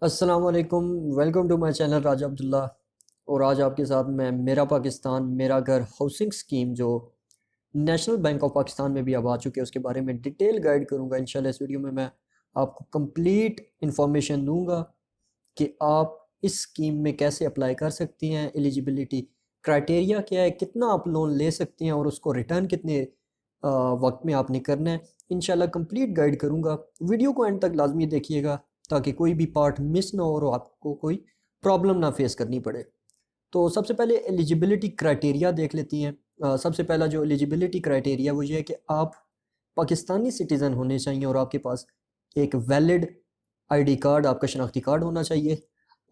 अस्सलाम वालेकुम। Welcome to my channel राजा अब्दुल्ला। और आज आपके साथ मैं मेरा पाकिस्तान मेरा घर हाउसिंग स्कीम जो नेशनल बैंक ऑफ पाकिस्तान में भी अब आ चुके हैं उसके बारे में डिटेल गाइड करूंगा। इंशाल्लाह इस वीडियो में मैं आपको कंप्लीट इंफॉर्मेशन दूंगा कि आप इस स्कीम में कैसे अप्लाई कर सकती हैं, एलिजिबिलिटी क्राइटेरिया क्या है, कितना आप लोन ले सकती हैं और उसको रिटर्न कितने वक्त में आपने करना है। इंशाल्लाह कंप्लीट गाइड करूंगा। वीडियो को एंड तक लाजमी देखिएगा ताकि कोई भी पार्ट मिस ना हो और आपको कोई प्रॉब्लम ना फेस करनी पड़े। तो सबसे पहले एलिजिबिलिटी क्राइटेरिया देख लेती हैं। सबसे पहला जो एलिजिबिलिटी क्राइटेरिया वो ये है कि आप पाकिस्तानी सिटीज़न होने चाहिए और आपके पास एक वैलिड आईडी कार्ड, आपका शनाख्ती कार्ड होना चाहिए।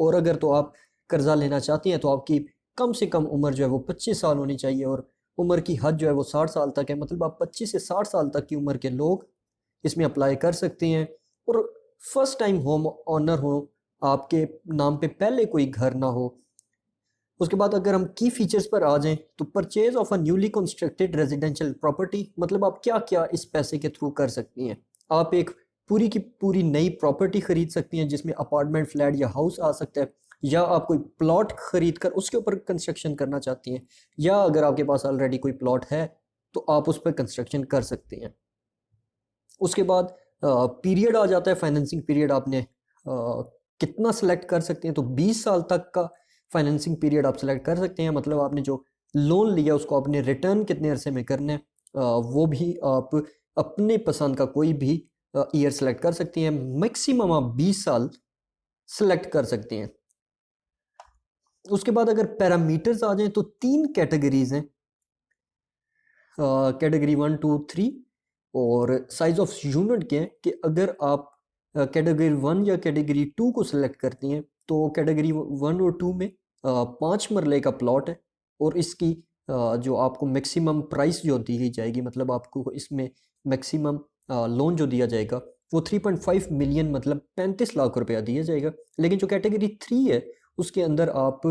और अगर तो आप कर्ज़ा लेना चाहती हैं तो आपकी कम से कम उम्र जो है वो 25 साल होनी चाहिए और उम्र की हद जो है वो 60 साल तक है। मतलब आप 25 से 60 साल तक की उम्र के लोग इसमें अप्लाई कर सकते हैं। और फर्स्ट टाइम होम ऑनर हो, आपके नाम पे पहले कोई घर ना हो। उसके बाद अगर हम की फीचर्स पर आ जाएं तो purchase of a newly constructed residential property, मतलब आप क्या क्या इस पैसे के थ्रू कर सकती हैं। आप एक पूरी की पूरी नई प्रॉपर्टी खरीद सकती हैं जिसमें अपार्टमेंट, फ्लैट या हाउस आ सकता है, या आप कोई प्लॉट खरीद कर उसके ऊपर कंस्ट्रक्शन करना चाहती हैं, या अगर आपके पास ऑलरेडी कोई प्लॉट है तो आप उस पर कंस्ट्रक्शन कर सकते हैं। उसके बाद पीरियड आ जाता है, फाइनेंसिंग पीरियड आपने कितना सेलेक्ट कर सकते हैं। तो 20 साल तक का फाइनेंसिंग पीरियड आप सेलेक्ट कर सकते हैं। मतलब आपने जो लोन लिया उसको आपने रिटर्न कितने अरसे में करना है, वो भी आप अपने पसंद का कोई भी ईयर सेलेक्ट कर सकती हैं। मैक्सिमम आप 20 साल सेलेक्ट कर सकते हैं। उसके बाद अगर पैरामीटर्स आ जाएं तो 3 कैटेगरीज हैं, कैटेगरी 1, 2, 3। और साइज ऑफ यूनिट के हैं कि अगर आप कैटेगरी 1 या कैटेगरी 2 को सिलेक्ट करती हैं तो कैटेगरी 1 और 2 में 5 मरले का प्लॉट है। और इसकी जो आपको मैक्सिमम प्राइस जो दी जाएगी, मतलब आपको इसमें मैक्सिमम लोन जो दिया जाएगा वो 3.5 मिलियन, मतलब 35 लाख रुपया दिया जाएगा। लेकिन जो कैटेगरी 3 है उसके अंदर आप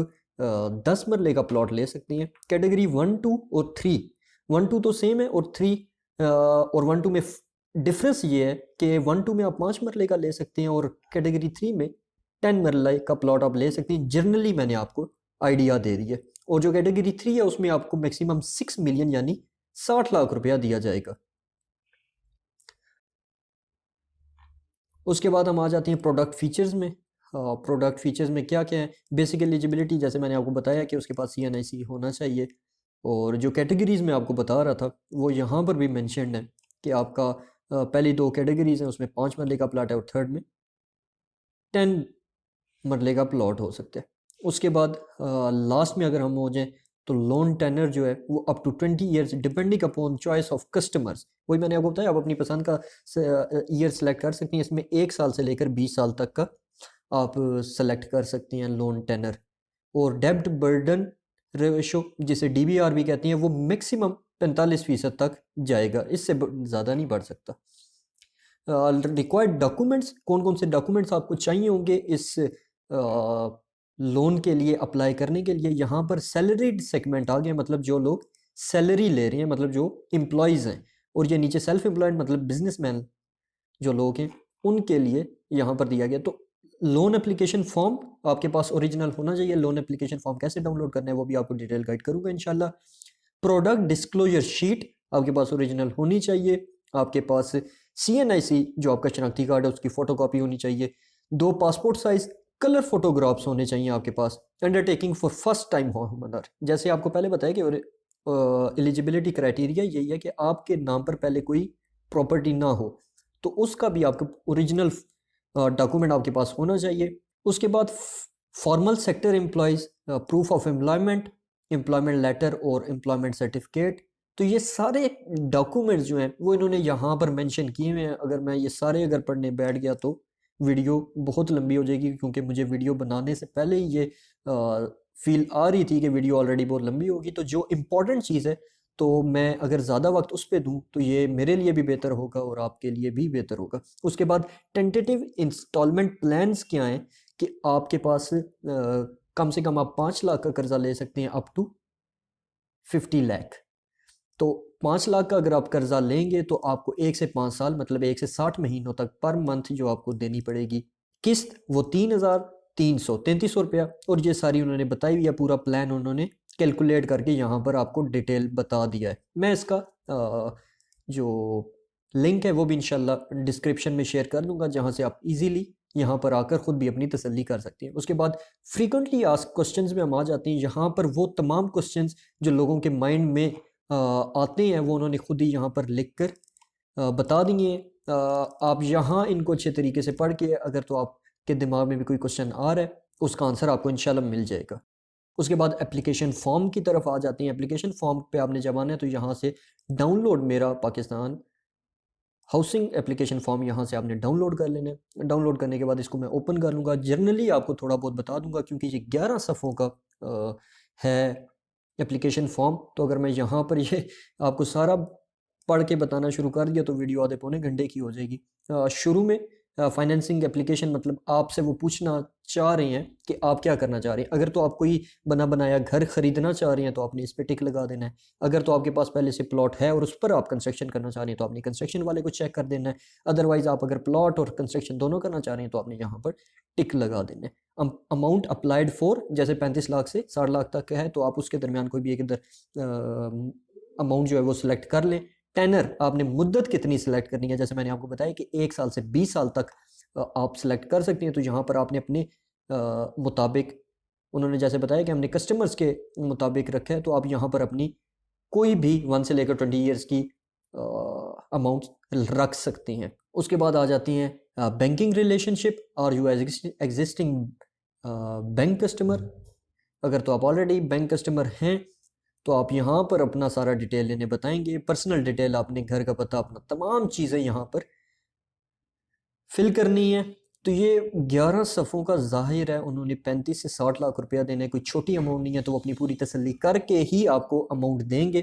10 मरले का प्लॉट ले सकती हैं। कैटेगरी 1, 2 और 3, 1, 2 तो सेम है और 3 और 1, 2 में डिफरेंस ये है कि 1, 2 में आप 5 मरले का ले सकते हैं और कैटेगरी 3 में 10 मरले का प्लॉट आप ले सकते हैं। जनरली मैंने आपको आइडिया दे दी है। और जो कैटेगरी 3 है उसमें आपको मैक्सिमम 6 मिलियन यानी 60 लाख रुपया दिया जाएगा। उसके बाद हम आ जाते हैं प्रोडक्ट फीचर्स में। प्रोडक्ट फीचर्स में क्या क्या है। बेसिक एलिजिबिलिटी जैसे मैंने आपको बताया कि उसके पास CNIC होना चाहिए। और जो कैटेगरीज़ में आपको बता रहा था वो यहाँ पर भी मेंशन्ड है कि आपका पहली 2 कैटेगरीज़ हैं उसमें 5 मरले का प्लाट है और थर्ड में 10 मरले का प्लॉट हो सकता है। उसके बाद लास्ट में अगर हम हो जाएं तो लोन टेनर जो है वो up to 20 years depending upon choice of customers. वही मैंने आपको बताया, आप अपनी पसंद का ईयर सेलेक्ट कर सकती हैं। इसमें 1 साल से लेकर 20 साल तक का आप सेलेक्ट कर सकती हैं लोन टेनर। और डेब्ट बर्डन रेशो जिसे DBR भी कहती हैं वो मैक्सिमम 45% तक जाएगा, इससे ज़्यादा नहीं बढ़ सकता। रिक्वायर्ड डॉक्यूमेंट्स, कौन कौन से डॉक्यूमेंट्स आपको चाहिए होंगे इस लोन के लिए अप्लाई करने के लिए। यहाँ पर सैलरीड सेगमेंट आ गया, मतलब जो लोग सैलरी ले रहे हैं, मतलब जो एम्प्लॉयज़ हैं। और ये नीचे सेल्फ एम्प्लॉयड मतलब बिजनेसमैन जो लोग हैं उनके लिए यहाँ पर दिया गया। तो लोन एप्लीकेशन फॉर्म आपके पास ओरिजिनल होना चाहिए। लोन एप्लीकेशन फॉर्म कैसे डाउनलोड करना है वो भी आपको डिटेल गाइड करूंगा इंशाल्लाह। प्रोडक्ट डिस्क्लोजर शीट आपके पास ओरिजिनल होनी चाहिए। आपके पास CNIC जो आपका शनाख्ती कार्ड है उसकी फ़ोटोकॉपी होनी चाहिए। 2 पासपोर्ट साइज कलर फोटोग्राफ्स होने चाहिए आपके पास। Undertaking for first time home owner, जैसे आपको पहले बताया कि एलिजिबिलिटी क्राइटेरिया यही है कि आपके नाम पर पहले कोई प्रॉपर्टी ना हो, तो उसका भी आपका ओरिजिनल डॉक्यूमेंट आपके पास होना चाहिए। उसके बाद formal sector employees, proof of employment, employment letter और एम्प्लॉयमेंट सर्टिफिकेट। तो ये सारे डॉक्यूमेंट्स जो हैं वो इन्होंने यहाँ पर मेंशन किए हुए हैं। अगर मैं ये सारे अगर पढ़ने बैठ गया तो वीडियो बहुत लंबी हो जाएगी, क्योंकि मुझे वीडियो बनाने से पहले ही ये फील आ रही थी कि वीडियो ऑलरेडी बहुत लंबी होगी। तो जो इम्पोर्टेंट चीज़ है तो मैं अगर ज़्यादा वक्त उस पर दूँ तो ये मेरे लिए भी बेहतर होगा और आपके लिए भी बेहतर होगा। उसके बाद टेंटेटिव इंस्टॉलमेंट प्लान्स क्या हैं कि आपके पास कम से कम आप 5 लाख का कर्जा ले सकते हैं अप टू 50 लाख। तो 5 लाख का अगर आप कर्जा लेंगे तो आपको 1 से 5 साल मतलब 1 से 60 महीनों तक पर मंथ जो आपको देनी पड़ेगी किस्त वो 3,333 रुपया, और ये सारी उन्होंने बताई हुई है, पूरा प्लान उन्होंने कैलकुलेट करके यहाँ पर आपको डिटेल बता दिया है। मैं इसका जो लिंक है वो भी इंशाल्लाह डिस्क्रिप्शन में शेयर कर दूंगा, जहाँ से आप इजीली यहाँ पर आकर ख़ुद भी अपनी तसल्ली कर सकते हैं। उसके बाद फ्रीक्वेंटली आस्क्ड क्वेश्चंस में हम आ जाते हैं। यहाँ पर वो तमाम क्वेश्चंस जो लोगों के माइंड में आते हैं वो उन्होंने खुद ही यहाँ पर लिख कर बता दिए। आप यहाँ इनको अच्छे तरीके से पढ़ के, अगर तो आपके दिमाग में भी कोई क्वेश्चन आ रहा है, उसका आंसर आपको इंशाल्लाह मिल जाएगा। उसके बाद एप्लीकेशन फॉर्म की तरफ आ जाती हैं। एप्लीकेशन फॉर्म पे आपने जब आना है तो यहाँ से डाउनलोड मेरा पाकिस्तान हाउसिंग एप्लीकेशन फॉर्म यहाँ से आपने डाउनलोड कर लेना है। डाउनलोड करने के बाद इसको मैं ओपन कर लूँगा। जनरली आपको थोड़ा बहुत बता दूंगा क्योंकि ये 11 सफ़ों का है एप्लीकेशन फॉर्म। तो अगर मैं यहाँ पर ये आपको सारा पढ़ के बताना शुरू कर दिया तो वीडियो आधे पौने घंटे की हो जाएगी। शुरू में फाइनेंसिंग एप्लीकेशन मतलब आपसे वो पूछना चाह रहे हैं कि आप क्या करना चाह रहे हैं। अगर तो आप कोई बना बनाया घर ख़रीदना चाह रहे हैं तो आपने इस पर टिक लगा देना है। अगर तो आपके पास पहले से प्लॉट है और उस पर आप कंस्ट्रक्शन करना चाह रहे हैं तो आपने कंस्ट्रक्शन वाले को चेक कर देना है। अदरवाइज़ आप अगर प्लॉट और कंस्ट्रक्शन दोनों करना चाह रहे हैं तो आपने यहाँ पर टिक लगा देना है। अमाउंट अप्लाइड फॉर, जैसे 35 लाख से 60 लाख तक का है तो आप उसके दरमियान कोई भी एक इधर अमाउंट जो है वो सिलेक्ट कर लें। टेनर, आपने मुद्दत कितनी सिलेक्ट करनी है, जैसे मैंने आपको बताया कि 1 साल से 20 साल तक आप सिलेक्ट कर सकते हैं। तो यहाँ पर आपने अपने मुताबिक, उन्होंने जैसे बताया कि हमने कस्टमर्स के मुताबिक रखा है, तो आप यहाँ पर अपनी कोई भी 1 से लेकर 20 ईयर्स की अमाउंट रख सकते हैं। उसके बाद आ जाती हैं बैंकिंग रिलेशनशिप, और यू एग्जिस्टिंग बैंक कस्टमर। अगर तो आप ऑलरेडी बैंक कस्टमर हैं तो आप यहाँ पर अपना सारा डिटेल इन्हें बताएंगे। पर्सनल डिटेल, आपने घर का पता, अपना तमाम चीज़ें यहाँ पर फिल करनी है। तो ये 11 सफ़ों का ज़ाहिर है उन्होंने 35 से 60 लाख रुपया देने, कोई छोटी अमाउंट नहीं है। तो वो अपनी पूरी तसल्ली करके ही आपको अमाउंट देंगे।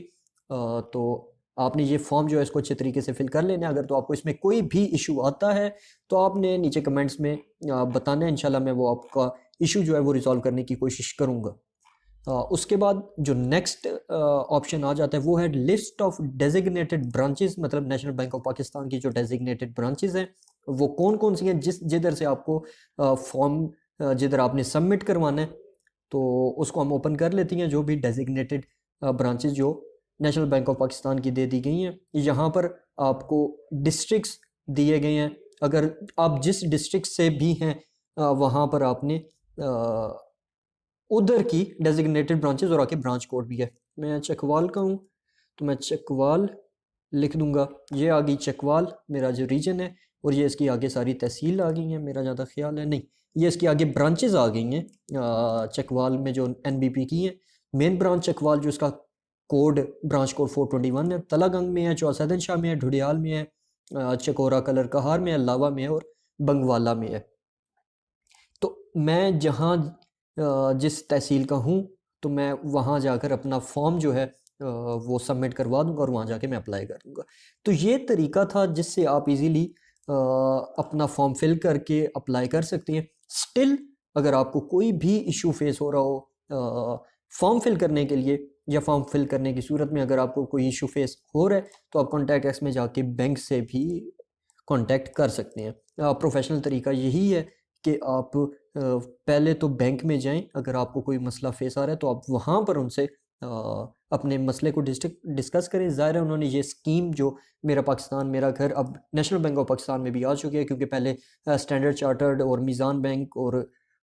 तो आपने ये फॉर्म जो है इसको अच्छे तरीके से फिल कर लेना है। अगर तो आपको इसमें कोई भी इशू आता है तो आपने नीचे कमेंट्स में बताना है। इंशाल्लाह मैं वो आपका इशू जो है वो रिजॉल्व करने की कोशिश करूँगा। उसके बाद जो नेक्स्ट ऑप्शन आ जाता है वो है लिस्ट ऑफ डेजिग्नेटेड ब्रांचेस, मतलब नेशनल बैंक ऑफ पाकिस्तान की जो डेजिग्नेटेड ब्रांचेस हैं वो कौन कौन सी हैं, जिधर से आपको फॉर्म जिधर आपने सबमिट करवाना है तो उसको हम ओपन कर लेते हैं। जो भी डेजिग्नेटेड ब्रांचेस जो नेशनल बैंक ऑफ पाकिस्तान की दे दी गई हैं, यहाँ पर आपको डिस्ट्रिक्ट्स दिए गए हैं। अगर आप जिस डिस्ट्रिक्ट से भी हैं वहाँ पर आपने उधर की डेजिग्नेटेड ब्रांचेस और आके ब्रांच कोड भी है। मैं चकवाल का हूँ तो मैं चकवाल लिख दूंगा। ये आ गई चकवाल मेरा जो रीजन है, और ये इसकी आगे सारी तहसील आ गई हैं, मेरा ज़्यादा ख्याल है नहीं, ये इसकी आगे ब्रांचेस आ गई हैं चकवाल में जो NBP की हैं। मेन ब्रांच चकवाल जो इसका कोड ब्रांच कोड 421 है, तलागंग में है, चौसदन शाह में है, ढुडियाल में है, चकोरा कलर कहार में है, लावा में है और बंगवाला में है। तो मैं जहाँ जिस तहसील का हूँ तो मैं वहाँ जाकर अपना फॉर्म जो है वो सबमिट करवा दूंगा और वहाँ जाके मैं अप्लाई कर दूंगा। तो ये तरीका था जिससे आप इजीली अपना फॉर्म फिल करके अप्लाई कर सकते हैं। स्टिल अगर आपको कोई भी इशू फेस हो रहा हो फॉर्म फिल करने के लिए, या फॉर्म फिल करने की सूरत में अगर आपको कोई इशू फेस हो रहा है तो आप कॉन्टैक्ट एक्स में जाके बैंक से भी कॉन्टैक्ट कर सकते हैं। प्रोफेशनल तरीका यही है कि आप पहले तो बैंक में जाएं। अगर आपको कोई मसला फेस आ रहा है तो आप वहाँ पर उनसे अपने मसले को डिस्कस करें। ज़ाहिर है उन्होंने ये स्कीम जो मेरा पाकिस्तान मेरा घर अब नेशनल बैंक ऑफ पाकिस्तान में भी आ चुकी है, क्योंकि पहले स्टैंडर्ड चार्टर्ड और मीज़ान बैंक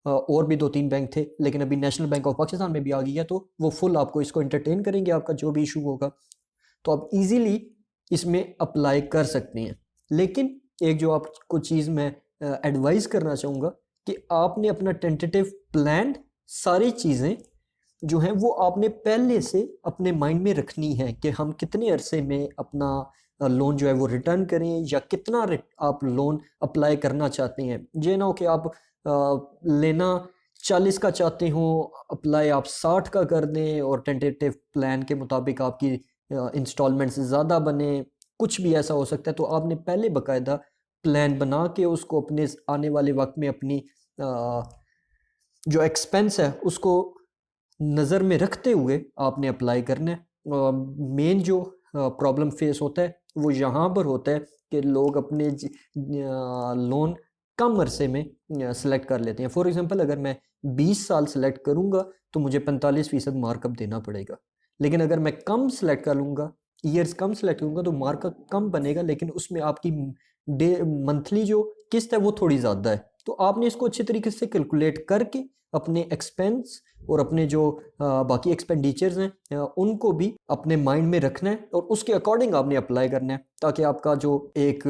और भी 2-3 बैंक थे, लेकिन अभी नेशनल बैंक ऑफ पाकिस्तान में भी आ गई है। तो वो फुल आपको इसको इंटरटेन करेंगे, आपका जो भी इशू होगा तो आप इजीली इसमें अप्लाई कर सकते हैं। लेकिन एक जो आपको चीज़ मैं एडवाइस करना चाहूँगा कि आपने अपना टेंटेटिव प्लान, सारी चीज़ें जो हैं वो आपने पहले से अपने माइंड में रखनी है कि हम कितने अरसे में अपना लोन जो है वो रिटर्न करें, या कितना आप लोन अप्लाई करना चाहते हैं। ये ना हो कि आप लेना 40 का चाहते हो, अप्लाई आप 60 का कर दें और टेंटेटिव प्लान के मुताबिक आपकी इंस्टॉलमेंट्स ज़्यादा बने, कुछ भी ऐसा हो सकता है। तो आपने पहले बाकायदा प्लान बना के उसको अपने आने वाले वक्त में अपनी जो एक्सपेंस है उसको नज़र में रखते हुए आपने अप्लाई करना है। मेन जो प्रॉब्लम फेस होता है वो यहाँ पर होता है कि लोग अपने लोन कम अरसे में सेलेक्ट कर लेते हैं। फॉर एग्जांपल अगर मैं 20 साल सेलेक्ट करूंगा तो मुझे 45% मार्कअप देना पड़ेगा, लेकिन अगर मैं कम सेलेक्ट कर लूँगा, ईयर्स कम सेलेक्ट करूँगा तो मार्कअप कम बनेगा, लेकिन उसमें आपकी डे मंथली जो किस्त है वो थोड़ी ज़्यादा है। तो आपने इसको अच्छे तरीके से कैलकुलेट करके अपने एक्सपेंस और अपने जो बाकी एक्सपेंडिचर्स हैं उनको भी अपने माइंड में रखना है और उसके अकॉर्डिंग आपने अप्लाई करना है, ताकि आपका जो एक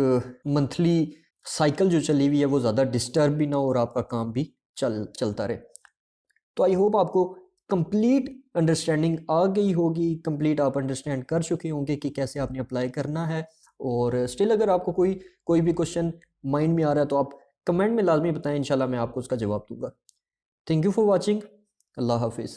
मंथली साइकिल जो चली हुई है वो ज़्यादा डिस्टर्ब भी ना हो और आपका काम भी चलता रहे। तो आई होप आपको कंप्लीट अंडरस्टैंडिंग आ गई होगी, कंप्लीट आप अंडरस्टैंड कर चुके होंगे कि कैसे आपने अप्लाई करना है। और स्टिल अगर आपको कोई भी क्वेश्चन माइंड में आ रहा है तो आप कमेंट में लाजमी बताएं, इंशाल्लाह मैं आपको उसका जवाब दूंगा। Thank you for watching. Allah हाफिज़।